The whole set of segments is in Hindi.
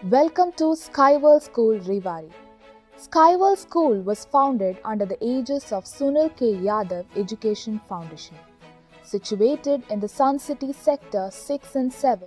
Welcome to Skyworld School Rewari. Skyworld School was founded under the aegis of Sunil K. Yadav Education Foundation, situated in the Sun City Sector 6 and 7.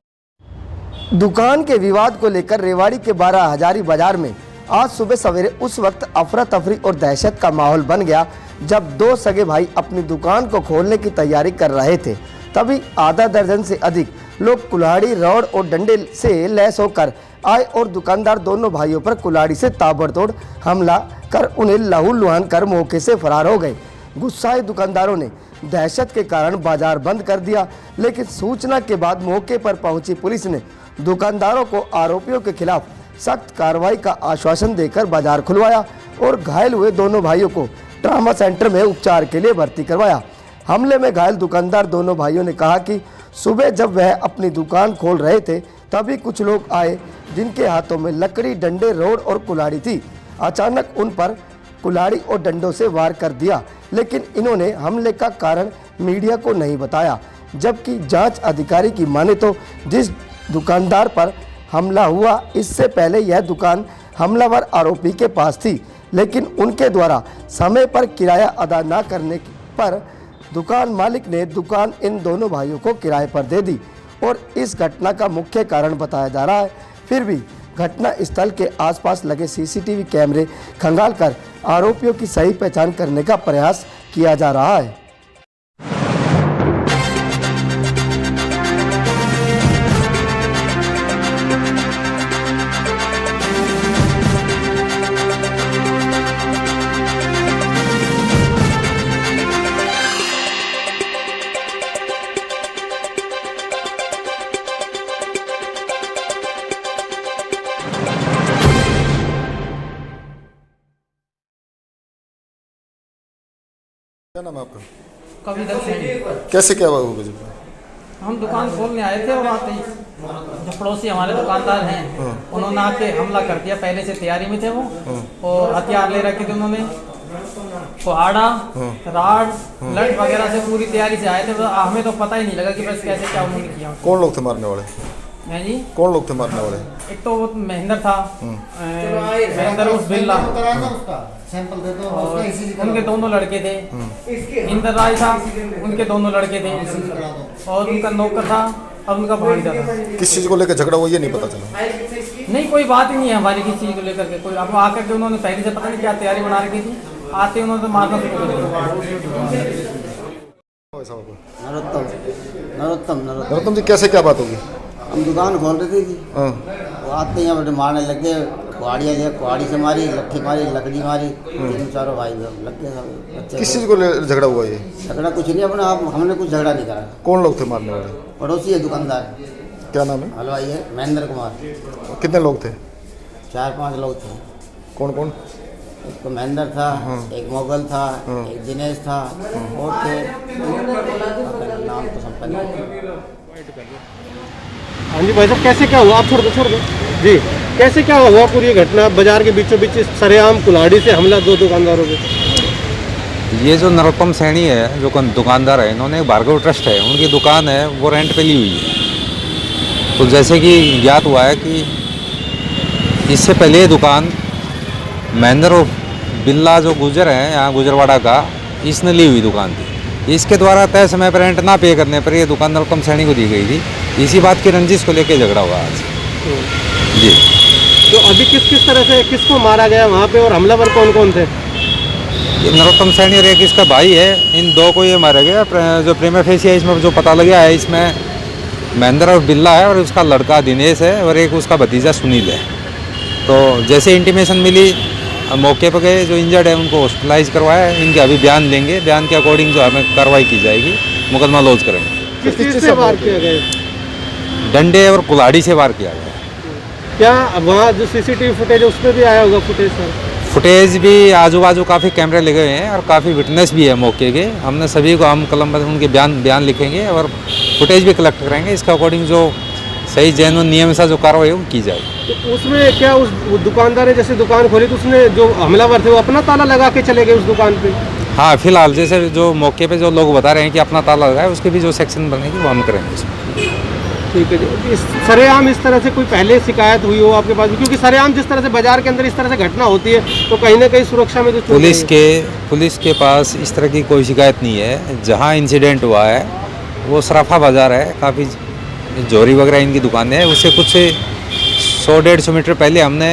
दुकान के विवाद को लेकर रेवाड़ी के 12 हजारी बाजार में आज सुबह सवेरे उस वक्त अफरा तफरी और दहशत का माहौल बन गया जब दो सगे भाई अपनी दुकान को खोलने की तैयारी कर रहे थे। तभी आधा दर्जन से अधिक लोग कुल्हाड़ी, रॉड और डंडे से लैस होकर आए और दुकानदार दोनों भाइयों पर कुल्हाड़ी से ताबड़तोड़ हमला कर उन्हें लहूलुहान कर मौके से फरार हो गए। गुस्साए दुकानदारों ने दहशत के कारण बाजार बंद कर दिया, लेकिन सूचना के बाद मौके पर पहुंची पुलिस ने दुकानदारों को आरोपियों के खिलाफ सख्त कार्रवाई का आश्वासन देकर बाजार खुलवाया और घायल हुए दोनों भाइयों को ट्रामा सेंटर में उपचार के लिए भर्ती करवाया। हमले में घायल दुकानदार दोनों भाइयों ने कहा कि सुबह जब वह अपनी दुकान खोल रहे थे तभी कुछ लोग आए जिनके हाथों में लकड़ी, डंडे, रोड और कुल्हाड़ी थी। अचानक उन पर कुल्हाड़ी और डंडों से वार कर दिया, लेकिन इन्होंने हमले का कारण मीडिया को नहीं बताया। जबकि जांच अधिकारी की माने तो जिस दुकानदार पर हमला हुआ इससे पहले यह दुकान हमलावर आरोपी के पास थी, लेकिन उनके द्वारा समय पर किराया अदा न करने पर दुकान मालिक ने दुकान इन दोनों भाइयों को किराए पर दे दी और इस घटना का मुख्य कारण बताया जा रहा है। फिर भी घटना स्थल के आसपास लगे सीसीटीवी कैमरे खंगालकर आरोपियों की सही पहचान करने का प्रयास किया जा रहा है। क्या नाम है आपका? कविता सैनी। कैसे क्या हुआ होगा जी? हम दुकान खोलने आए थे और आते ही जो पड़ोसी हमारे दुकानदार हैं उन्होंने आके हमला कर दिया। पहले से तैयारी में थे वो और हथियार ले रखे थे उन्होंने, कुहाड़ा, राड, लठ वगैरह से पूरी तैयारी से आए थे। तो हमें तो पता ही नहीं लगा कि बस कैसे क्या उन्होंने किया। कौन लोग थे मारने वाले? हैं जी, कौन लोग थे मारने वाले? एक तो वो महेंद्र था, महेंद्र उस बिल्ला, और उनके दोनों लड़के थे। इंद्र राय था, उनके दोनों लड़के थे, और उनका नौकर था और उनका भांजा था। किस चीज़ को लेकर झगड़ा हुआ ये नहीं पता चला? नहीं, कोई बात ही नहीं है हमारी किसी चीज़ को लेकर के। कोई अब आकर के उन्होंने पहले से पता नहीं क्या तैयारी बना रखी थी, आते उन्होंने तो मारना शुरू कर दिया। नरोत्तम जी, कैसे क्या बात होगी? हम दुकान खोल रहे थे जी, वो आते ही यहाँ मारने लग गए। कुहाड़ियाँ ले, कुहाड़ी से मारी, लट्ठी मारी, लकड़ी मारी, तीनों चारों भाई लग गए सब बच्चे। किस चीज़ को झगड़ा हुआ ये? झगड़ा कुछ नहीं, अपना आप हमने कुछ झगड़ा नहीं करा। कौन लोग थे मारने वाले? पड़ोसी है दुकानदार। क्या नाम है? हलवाई है महेंद्र कुमार। कितने लोग थे? 4-5 लोग थे। कौन कौन? एक तो महेंद्र था, एक मोगल था, एक दिनेश था और थे नाम तो संपन्न। हाँ जी भाई साहब, कैसे क्या हुआ? आप छोड़ दो जी। कैसे क्या हुआ पूरी घटना? बाजार के बीचों बीच सरेआम कुल्हाड़ी से हमला दो दुकानदारों पे। ये जो नरोत्तम सैनी है, जो दुकानदार है, इन्होंने एक भार्गव ट्रस्ट है, उनकी दुकान है, वो रेंट पे ली हुई है। तो जैसे कि ज्ञात हुआ है कि इससे पहले ये दुकान महेंद्र और बिल्ला जो गुजर हैं यहाँ गुजरवाड़ा का, इसने ली हुई दुकान थी। इसके द्वारा तय समय पर रेंट ना पे करने पर ये दुकान नरोत्तम सैनी को दी गई थी। इसी बात की रंजिश को लेकर झगड़ा हुआ आज जी। तो अभी किस तरह से किसको मारा गया वहाँ पे और हमलावर कौन कौन थे? ये नरोत्तम सैनी और एक इसका भाई है, इन दो को ये मारा गया। जो प्रीमा फेसिया इसमें जो पता लगा है, इसमें महेंद्र और बिल्ला है और उसका लड़का दिनेश है और एक उसका भतीजा सुनील है। तो जैसे इंटीमेशन मिली मौके पर गए, जो इंजर्ड है उनको हॉस्पिटलाइज करवाया है। इनके अभी बयान लेंगे, बयान के अकॉर्डिंग जो हमें कार्रवाई की जाएगी, मुकदमा लॉन्च करेंगे। किस चीज़ से वार किया गया? डंडे और कुल्हाड़ी से वार किया गया। क्या वहाँ जो सीसीटीवी फुटेज है उसमें भी आया होगा फुटेज सर? फुटेज भी आजू बाजू काफ़ी कैमरे लगे हुए हैं और काफ़ी विटनेस भी है मौके के। हमने सभी को हम कलम उनके बयान लिखेंगे और फुटेज भी कलेक्ट करेंगे। इसके अकॉर्डिंग जो सही जैन नियम से जो कार्रवाई है वो की जाएगी। तो उसमें क्या उस दुकानदार ने जैसे दुकान खोली तो उसने जो हमलावर थे वो अपना ताला लगा के चले गए उस दुकान पे? हाँ, फिलहाल जैसे जो मौके पे जो लोग बता रहे हैं कि अपना ताला लगा है, उसके भी जो सेक्शन बनेगी वो हम करेंगे। ठीक है जी। सरेआम इस तरह से कोई पहले शिकायत हुई हो आपके पास? क्योंकि सरेआम जिस तरह से बाजार के अंदर इस तरह से घटना होती है तो कहीं ना कहीं सुरक्षा में तो चूक पुलिस के पास इस तरह की कोई शिकायत नहीं है। जहाँ इंसिडेंट हुआ है वो सराफा बाज़ार है, काफ़ी जोरी वगैरह इनकी दुकानें हैं। उससे कुछ 100-150 मीटर पहले हमने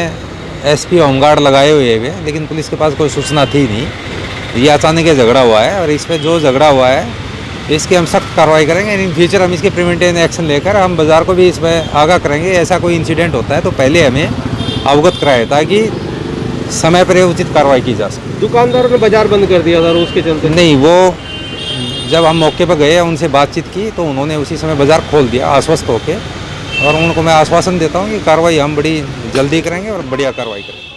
एसपी होमगार्ड लगाए हुए हैं, लेकिन पुलिस के पास कोई सूचना थी नहीं। ये अचानक ये झगड़ा हुआ है और इस पर जो झगड़ा हुआ है इसकी हम सख्त कार्रवाई करेंगे। इन फ्यूचर हम इसके प्रिवेंटिव एक्शन लेकर हम बाज़ार को भी इसमें आगाह करेंगे। ऐसा कोई इंसिडेंट होता है तो पहले हमें अवगत कराए ताकि समय पर उचित कार्रवाई की जा सके। दुकानदारों ने बाजार बंद कर दिया था रोज़ के चलते? नहीं, वो जब हम मौके पर गए उनसे बातचीत की तो उन्होंने उसी समय बाज़ार खोल दिया आश्वस्त होकर, और उनको मैं आश्वासन देता हूँ कि कार्रवाई हम बड़ी जल्दी करेंगे और बढ़िया कार्रवाई करेंगे।